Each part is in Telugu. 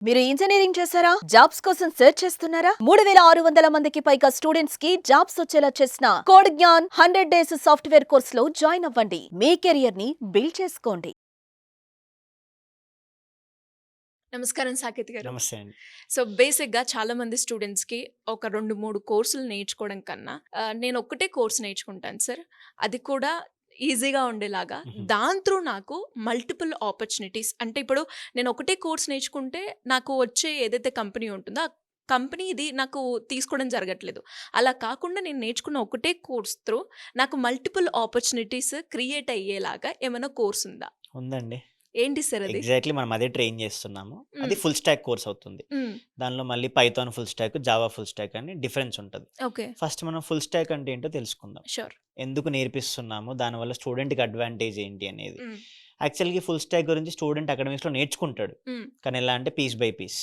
మీరు ఇంజనీరింగ్ చేశారా? జాబ్స్ కోసం సెర్చ్ చేస్తున్నారా? 3600 మందికి పైగా స్టూడెంట్స్ కి జాబ్స్ వచ్చేలా చేసిన code Gyan 100 days software course లో జాయిన్ అవ్వండి. మీ కెరియర్ ని బిల్డ్ చేసుకోండి. నమస్కారం సాకేత్ గారు. నమస్తే అండి. సో, బేసిక్‌గా చాలామంది స్టూడెంట్స్‌కి ఒక 2, 3 కోర్సులు నేర్చుకోవడం కన్నా నేను ఒక్కటే కోర్స్ నేర్చుకుంటాను సార్. అది కూడా ఈజీగా ఉండేలాగా. హుహు. దాని త్రూ నాకు మల్టిపుల్ ఆపర్చునిటీస్ అంటే ఇప్పుడు నేను ఒకటే కోర్స్ నేర్చుకుంటే నాకు వచ్చే ఏదైతే కంపెనీ ఉంటుందో ఆ కంపెనీ ఇది నాకు తీసుకోవడం జరగట్లేదు. అలా కాకుండా నేను నేర్చుకున్న ఒకటే కోర్స్ త్రూ నాకు మల్టిపుల్ ఆపర్చునిటీస్ క్రియేట్ అయ్యేలాగా ఏమైనా కోర్స్ ఉందా? ఉందండి. ఏంటి సార్ అది? ఎగ్జాక్ట్‌లీ మనం అదే ట్రైన్ చేస్తున్నాము. అది హ్మ్. ఫుల్ స్టాక్ కోర్స్ అవుతుంది. హ్మ్. దానిలో మళ్ళీ Python full stock, Java full stock అని డిఫరెన్స్ ఉంటది. ఓకే. ఫస్ట్ మనం ఫుల్ స్టాక్ అంటే ఏంటో తెలుసుకుందాం. షూర్. ఎందుకు నేర్పిస్తున్నాము? దానివల్ల స్టూడెంట్‌కి అడ్వాంటేజ్ ఏంటి అనేది. హ్మ్. యాక్చువల్‌గా ఫుల్ స్టాక్ గురించి స్టూడెంట్ అకాడమిక్స్‌లో నేర్చుకుంటాడు. హ్మ్. కానీ ఎలా అంటే పీస్ బై పీస్.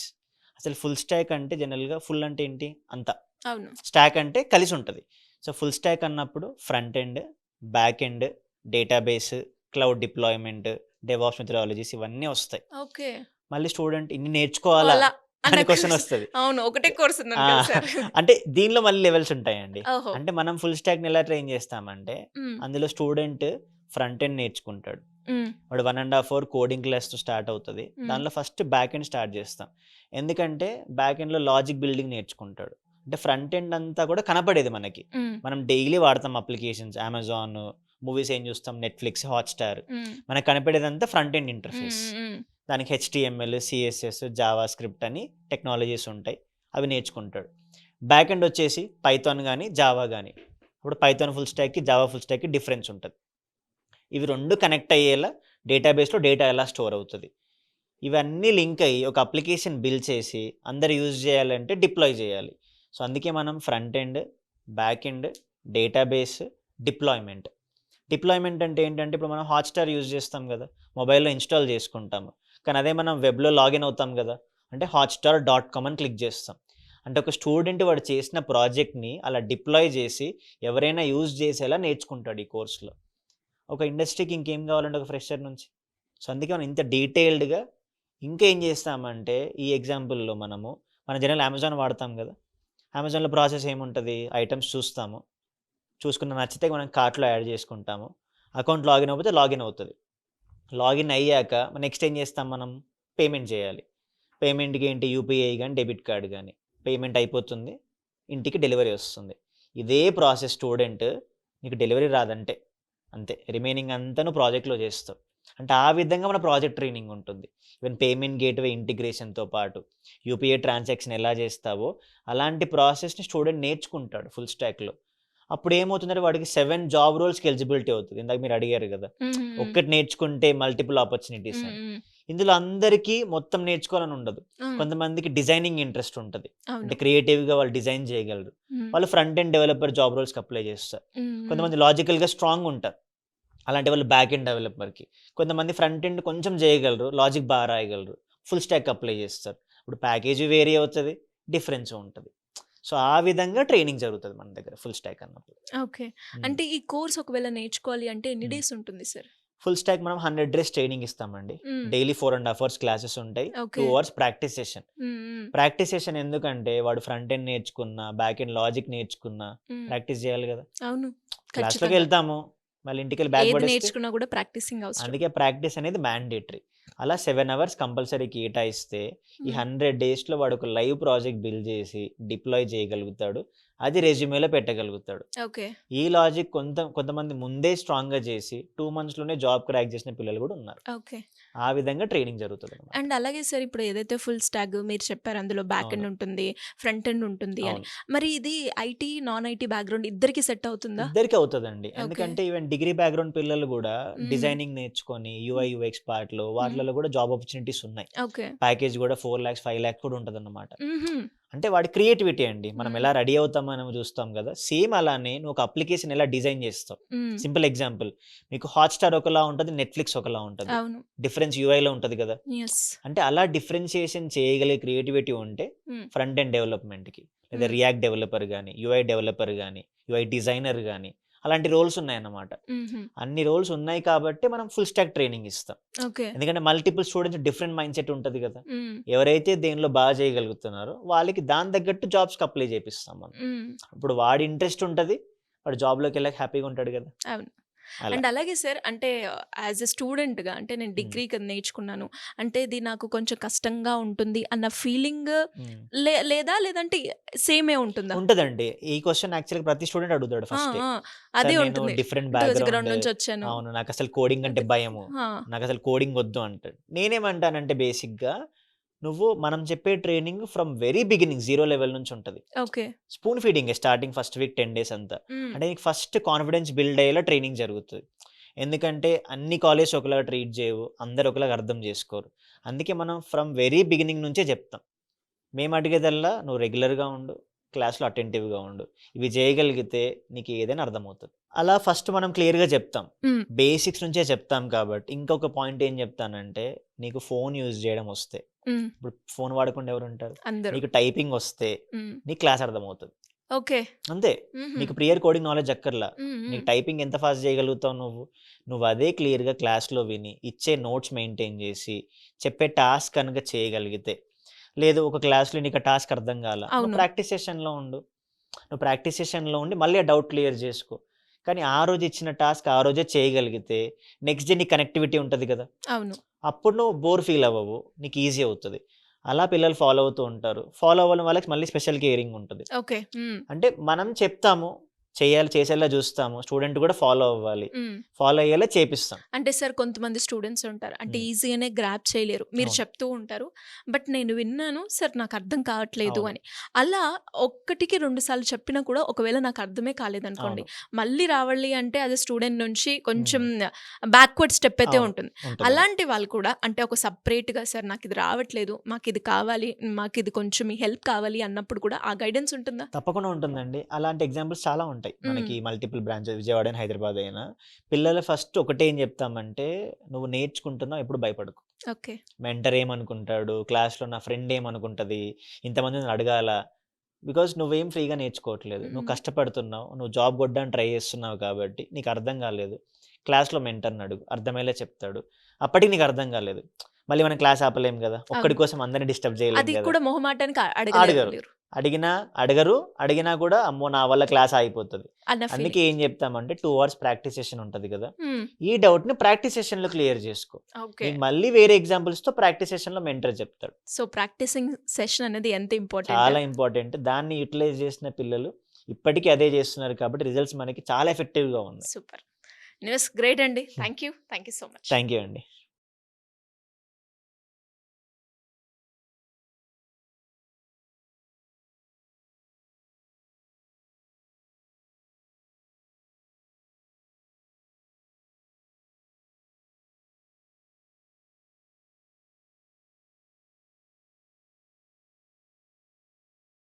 అసలు ఫుల్ స్టాక్ అంటే జనరల్‌గా ఫుల్ అంటే ఏంటి? అంతా. అవును. స్టాక్ అంటే కలిసి ఉంటది. సో, ఫుల్ స్టాక్ అన్నప్పుడు front end, back end, database, cloud deployment, DevOps methodologies ఇవన్నీ వస్తాయి. ఓకే. మళ్ళీ స్టూడెంట్ ఇన్ని నేర్చుకోవాలా అలా అనే నాకు క్వెషన్ వస్తది. అవును. ఒకటే కోర్స్ ఉందని ఆ! కదా సార్. అంటే దీనిలో మళ్ళీ లెవెల్స్ ఉంటాయండి. ఓహో! అంటే మనం ఫుల్ స్టాక్‌ని ఎలా ట్రైన్ చేస్తామంటే, హ్మ్. అందులో స్టూడెంట్ ఫ్రంట్ ఎండ్ నేర్చుకుంటాడు. హ్మ్. వాడు 1 ½ అవర్ కోడింగ్ క్లాస్‌తో స్టార్ట్ అవుతది. హ్మ్. దానిలో ఫస్ట్ బ్యాక్ ఎండ్ స్టార్ట్ చేస్తాం. ఎందుకంటే బ్యాక్ ఎండ్‌లో లాజిక్ బిల్డింగ్ నేర్చుకుంటాడు. అంటే ఫ్రంట్ ఎండ్ అంతా కూడా కనపడేది మనకి. హ్మ్. మనం డైలీ వాడతాం అప్లికేషన్స్ అమెజాన్, మూవీస్ ఏం చూస్తాం నెట్‌ఫ్లిక్స్, హాట్‌స్టార్. హ్మ్. మనకు కనపడేదంతా front end hmm. Interface. Hmm. దానికి హెచ్‌టీఎంఎల్, సీఎస్ఎస్, జావా స్క్రిప్ట్ అని టెక్నాలజీస్ ఉంటాయి. అవి నేర్చుకుంటాడు. బ్యాక్ ఎండ్ వచ్చేసి పైథాన్ గాని, జావా గాని. ఇప్పుడు పైథాన్ ఫుల్ స్టాక్‌కి, జావా ఫుల్ స్టాక్‌కి డిఫరెన్స్ ఉంటది. ఇవి 2 కనెక్ట్ అయ్యేలా డేటాబేస్‌లో డేటా ఎలా స్టోర్ అవుతది. ఇవన్నీ లింక్ అయ్యి ఒక అప్లికేషన్ బిల్డ్ చేసి అందరూ యూజ్ చేయాలంటే డిప్లాయ్ చేయాలి. సో, అందుకే మనం front end, back end, database, deployment. Deployment అంటే ఏంటంటే ఇప్పుడు మనం హాట్‌స్టార్ యూజ్ చేస్తాం గదా! మొబైల్‌లో ఇన్‌స్టాల్ చేసుకుంటాము. కానీ అదే మనం వెబ్‌లో లాగిన్ అవుతాం గదా! అంటే hotstar.com అని క్లిక్ చేస్తాం. అంటే ఒక స్టూడెంట్ వాడు చేసిన ప్రాజెక్ట్‌ని అలా డిప్లాయ్ చేసి ఎవరైనా యూజ్ చేసేలా నేర్చుకుంటాడు ఈ కోర్స్‌లో. ఒక ఇండస్ట్రీకి ఇంకేం కావాలండి ఒక ఫ్రెషర్ నుంచి. సో, అందుకే మనం ఇంత డీటెయిల్డ్‌గా ఇంకా ఏం చేస్తామంటే ఈ ఎగ్జాంపుల్‌లో మన జనరల్ అమెజాన్ వాడతాం గదా! అమెజాన్‌లో ప్రాసెస్ ఏముంటది? ఐటెమ్స్ చూస్తాము. చూసుకున్న నచ్చితే మనం కార్ట్‌లో యాడ్ చేసుకుంటాము. అకౌంట్ లాగిన్ అవ్వకపోతే లాగిన్ అవుతది. లాగిన్ అయ్యాక నెక్స్ట్ ఏం చేస్తాం మనం? పేమెంట్ చేయాలి. పేమెంట్‌కి ఏంటి యూపీఐ గాని, డెబిట్ కార్డ్ గాని. పేమెంట్ అయిపోతుంది. ఇంటికి డెలివరీ వస్తుంది. ఇదే ప్రాసెస్ స్టూడెంట్ నీకు డెలివరీ రాదంటే. అంతే. రిమైనింగ్ అంతా నువ్వు ప్రాజెక్ట్‌లో చేస్తావు. అంటే ఆ విధంగా మన ప్రాజెక్ట్ ట్రైనింగ్ ఉంటుంది. ఈవెన్ పేమెంట్ గేట్‌వే ఇంటిగ్రేషన్‌తో పాటు యూపీఐ ట్రాన్సాక్షన్ ఎలా చేస్తావో అలాంటి ప్రాసెస్‌ని స్టూడెంట్ నేర్చుకుంటాడు ఫుల్ స్టాక్‌లో. అప్పుడేమవుతుందంటే వాడికి 7 జాబ్ రోల్స్‌కి ఎలిజిబిలిటీ అవుతది. ఇందాక మీరు అడిగారు గదా! హ్మ్. ఒక్కటి నేర్చుకుంటే మల్టిపుల్ ఆపర్చునిటీస్ హ్మ్. అని. హ్మ్. ఇందులో అందరికీ మొత్తం నేర్చుకోవాలని ఉండదు. హ్మ్. కొంతమందికి డిజైనింగ్ ఇంట్రెస్ట్ ఉంటది. అవును. అంటే క్రియేటివ్‌గా వాళ్ళు డిజైన్ చేయగలరు. హ్మ్. వాళ్ళు ఫ్రంట్ ఎండ్ డెవలపర్ జాబ్ రోల్స్‌కి అప్లై చేస్తారు. హ్మ్. కొంతమంది లాజికల్‌గా స్ట్రాంగ్ ఉంటారు. అలాంటి వాళ్ళు బ్యాక్ ఎండ్ డెవలపర్‌కి. కొంతమంది ఫ్రంట్ ఎండ్ కొంచెం చేయగలరు. లాజిక్ రాయగలరు. ఫుల్ స్టాక్ అప్లై చేస్తారు. ఇప్పుడు ప్యాకేజీ వేరీ అవుతది. డిఫరెన్స్ ఉంటది. సో, ఆ విధంగా ట్రైనింగ్ జరుగుతది మన దగ్గర ఫుల్ స్టాక్ అన్నప్పుడు. ఓకే. హ్మ్. అంటే ఈ కోర్స్ ఒకవేళ నేర్చుకోవాలి అంటే ఎన్ని హ్మ్. డేస్ ఉంటుంది సార్? ఫుల్ స్టాక్ మనం 100 డేస్ ట్రైనింగ్ ఇస్తామండి. హ్మ్. డైలీ 4 ½ అవర్స్ క్లాసెస్ ఉంటాయి. 2 ఓకే. Hours practice session. హ్మ్. హ్మ్. ప్రాక్టీస్ సెషన్ ఎందుకంటే వాడు ఫ్రంట్ ఎండ్ నేర్చుకున్నా, బ్యాక్ ఎండ్ లాజిక్ నేర్చుకున్నా హ్మ్. ప్రాక్టీస్ చేయాలి గదా! అవును. ఖచ్చితంగా. క్లాస్‌లోకెళ్తాము. మళ్ళీ ఇంటికెళ్ళి బ్యాగ్ ఏది పడేస్తే నేర్చుకున్నా కూడా ప్రాక్టీసింగ్ అవసరం. అందుకే ప్రాక్టీస్ అనేది మ్యాండేటరీ. అలా 7 అవర్స్ కంపల్సరీ కేటాయిస్తే ఈ హ్మ్. 100 డేస్‌లో వాడు ఒక లైవ్ ప్రాజెక్ట్ బిల్డ్ చేసి డిప్లాయ్ చేయగలుగుతాడు. అది రెజ్యూమేలో పెట్టగలుగుతాడు. ఓకే. ఈ లాజిక్ కొంతమంది ముందే స్ట్రాంగ్‌గా చేసి 2 మంత్స్‌లోనే జాబ్ క్రాక్ చేసిన పిల్లలు గూడా ఉన్నారు. ఓకే. ఆ విధంగా ట్రైనింగ్ జరుగుతదనమాట. అండ్ అలాగే సార్ ఇప్పుడు ఏదైతే ఫుల్ స్టాక్ మీరు చెప్పారు అందులో బ్యాక్ అవును. ఎండ్ ఉంటుంది, ఫ్రంట్ ఎండ్ ఉంటుంది అని. అవును. మరి ఇది ఐటీ, నాన్ ఐటీ బ్యాక్‌గ్రౌండ్ ఇద్దరికీ సెట్ అవుతుందా? ఇద్దరికీ అవుతదండి. ఓకే. ఎందుకంటే ఈవెన్ డిగ్రీ బ్యాక్‌గ్రౌండ్ పిల్లలు గూడా హ్మ్. డిజైనింగ్ నేర్చుకొని యూఐ, హ్మ్. యూఎక్స్ పార్ట్‌లో హ్మ్. వాటిలలో గూడా జాబ్ ఆపర్చునిటీస్ ఉన్నాయి. ఓకే. ప్యాకేజ్ గూడా 4,00,000, 5,00,000 కూడా ఉంటదన్నమాట. హుహు. అంటే వాడి క్రియేటివిటీ అండి. మనం హ్మ్. ఎలా రెడీ అవుతామని చూస్తాం గదా! సేమ్ అలానే నువ్వు ఒక అప్లికేషన్ ఎలా డిజైన్ చేస్తావు. హ్మ్. సింపుల్ ఎగ్జాంపుల్ మీకు హాట్‌స్టార్ ఒకలా ఉంటది. నెట్‌ఫ్లిక్స్ ఒకలా ఉంటది. అవును. డిఫరెన్స్ యూఐలో ఉంటది గదా! యెస్. అంటే అలా డిఫరెన్షియేషన్ చేయగలిగే క్రియేటివిటీ ఉంటే హ్మ్. ఫ్రంట్ ఎండ్ డెవలప్‌మెంట్‌కి లేదా హ్మ్. రియాక్ట్ డెవలపర్ గాని, యూఐ డెవలపర్ గాని, యూఐ డిజైనర్ గాని అలాంటి రోల్స్ ఉన్నాయన్నమాట. అన్ని రోల్స్ ఉన్నాయి కాబట్టి మనం ఫుల్ స్టాక్ ట్రైనింగ్ ఇస్తాం. ఓకే. ఎందుకంటే multiple students different mind set ఉంటుంది కదా. ఎవరైతే దేనిలో బాగా చేయగలుగుతున్నారో వాళ్ళకి దాని తగ్గట్టు జాబ్స్కి అప్లై చేపిస్తాం మనం. ఇప్పుడు వాడి ఇంట్రెస్ట్ ఉంటుంది, వాడు జాబ్లోకి వెళ్ళాక హ్యాపీగా ఉంటాడు కదా. అవును. అలా. అండ్ అలాగే సార్ అంటే యాజ్ ఎ స్టూడెంట్గా అంటే నేను డిగ్రీ కదా నేర్చుకున్నాను, అంటే ఇది నాకు కొంచెం కష్టంగా ఉంటుంది అన్న ఫీలింగ్ లేదంటే సేమే ఉంటుందా? ఉంటుందండి. ఈ క్వశ్చన్ యాక్చువల్గా ప్రతి స్టూడెంట్ అడుగుతాడు ఫస్ట్. అదే నేను ఉంటుంది. డిఫరెంట్ బ్యాక్గ్రౌండ్ బ్యాక్గ్రౌండ్ నుంచి వచ్చాను. అవును, నాకు అసలు కోడింగ్ అంటే అదే. భయము, నాకు అసలు కోడింగ్ వద్దు అంటాడు. నేనేమంటానంటే బేసిక్గా నువ్వు మనం చెప్పే training from very beginning 0 level నుంచి ఉంటుంది. Okay. Spoon feeding starting first week 10 days అంతా. అంటే నీకు ఫస్ట్ కాన్ఫిడెన్స్ బిల్డ్ అయ్యేలా ట్రైనింగ్ జరుగుతుంది. ఎందుకంటే అన్ని కాలేజ్ ఒకలాగా ట్రీట్ చేయవు, అందరు ఒకలాగా అర్థం చేసుకోరు. అందుకే మనం ఫ్రమ్ వెరీ బిగినింగ్ నుంచే చెప్తాం. మేము అడిగేదల్లా నువ్వు రెగ్యులర్గా ఉండు, క్లాస్లో అటెంటివ్గా ఉండు, ఇవి చేయగలిగితే నీకు ఏదైనా అర్థమవుతుంది. అలా ఫస్ట్ మనం క్లియర్గా చెప్తాం, బేసిక్స్ నుంచే చెప్తాం. కాబట్టి ఇంకొక పాయింట్ ఏం చెప్తానంటే, నీకు ఫోన్ యూజ్ చేయడం వస్తే, ఇప్పుడు ఫోన్ వాడకుండా ఎవరు ఉంటారు, అందరూ. నీకు టైపింగ్ వస్తే నీకు క్లాస్ అర్థమవుతుంది ఓకే. అంతే. నీకు ప్రియర్ కోడింగ్ నాలెడ్జ్ అక్కర్లా, నీకు టైపింగ్ ఎంత ఫాస్ట్ చేయగలుగుతావు నువ్వు అదే క్లియర్గా క్లాస్లో విని ఇచ్చే నోట్స్ మెయింటైన్ చేసి చెప్పే టాస్క్ కనుక చేయగలిగితే, లేదు ఒక క్లాస్లో నీకు ఆ టాస్క్ అర్థం కాల, నువ్వు ప్రాక్టీస్ సెషన్లో ఉండు, నువ్వు ప్రాక్టీస్ సెషన్లో ఉండి మళ్ళీ ఆ డౌట్ క్లియర్ చేసుకో. కానీ ఆ రోజు ఇచ్చిన టాస్క్ ఆ రోజే చేయగలిగితే నెక్స్ట్ డే నీకు కనెక్టివిటీ ఉంటుంది కదా. అవును. అప్పుడు నువ్వు బోర్ ఫీల్ అవ్వవు, నీకు ఈజీ అవుతుంది. అలా పిల్లలు ఫాలో అవుతూ ఉంటారు. ఫాలో అవ్వడం వాళ్ళకి మళ్ళీ స్పెషల్ కేరింగ్ ఉంటుంది. ఓకే. అంటే మనం చెప్తాము, చేసేలా చూస్తాము, స్టూడెంట్ కూడా ఫాలో అవ్వాలి, ఫాలో అయ్యేలా చేపిస్తాం. అంటే సార్ కొంతమంది స్టూడెంట్స్ ఉంటారు అంటే ఈజీగానే గ్రాప్ చేయలేరు, మీరు అవును. చెప్తూ ఉంటారు, బట్ నేను విన్నాను సార్ నాకు అర్థం కావట్లేదు అవును. అని. అలా ఒక్కటికి 2 సార్లు చెప్పినా కూడా ఒకవేళ నాకు అర్థమే కాలేదనుకోండి, అవును. మళ్ళీ రావాలి అంటే అది స్టూడెంట్ నుంచి కొంచెం బ్యాక్వర్డ్ స్టెప్ అయితే అవును. ఉంటుంది. ఉంటుంది. అలాంటి వాళ్ళు కూడా అంటే ఒక సపరేట్గా సార్ నాకు ఇది రావట్లేదు, మాకు ఇది కావాలి, మాకు ఇది కొంచెం మీ హెల్ప్ కావాలి అన్నప్పుడు కూడా ఆ గైడెన్స్ ఉంటుందా? తప్పకుండా ఉంటుందండి. అలాంటి ఎగ్జాంపుల్స్ చాలా ఉంటాయి మనకి, మల్టిపుల్ బ్రాంచెస్, విజయవాడ అయినా హైదరాబాద్ అయినా. పిల్లలు ఫస్ట్ ఒకటే ఏం చెప్తామంటే, నువ్వు నేర్చుకుంటున్నావు ఎప్పుడు భయపడకు. ఓకే. మెంటర్ ఏమనుకుంటాడు, క్లాస్లో నా ఫ్రెండ్ ఏమనుకుంటుంది, ఇంతమంది నన్ను అడగాల, బికాజ్ నువ్వేం ఫ్రీగా నేర్చుకోవట్లేదు, నువ్వు కష్టపడుతున్నావు, నువ్వు జాబ్ కొట్టడానికి ట్రై చేస్తున్నావు కాబట్టి నీకు అర్థం కాలేదు. క్లాస్లో మెంటర్ని అడుగు, అర్థమయ్యేలా చెప్తాడు. అప్పటికి నీకు అర్థం కాలేదు, మళ్ళీ మనం క్లాస్ ఆపలేం కదా, ఒక్కడి కోసం అందరిని డిస్టర్బ్ చేయలేం అది కదా. కూడా మొహమాటానికి అడగరు, అడిగినా కూడా అమ్మో నా వల్ల క్లాస్ ఆగిపోతుంది. అన్న అందుకే ఫీలింగ్. ఏం చెప్తామంటే 2 hours ప్రాక్టీస్ సెషన్ ఉంటుంది కదా, ఈ డౌట్ని ప్రాక్టీస్ సెషన్లో క్లియర్ చేసుకో. ఓకే. నీకు మళ్ళీ వేరే ఎగ్జాంపుల్స్తో ప్రాక్టీస్ సెషన్లో మెంటర్ చెప్తాడు. సో ప్రాక్టీసింగ్ సెషన్ అనేది ఎంత ఇంపార్టెంట్. చాలా ఇంపార్టెంట్. దాన్ని యూటిలైజ్ చేసిన పిల్లలు ఇప్పటికీ అదే చేస్తున్నారు కాబట్టి రిజల్ట్స్ మనకి చాలా ఎఫెక్టివ్గా ఉన్నాయి. సూపర్ న్యూస్, గ్రేట్ అండి. Thank you so much. Thank you అండి.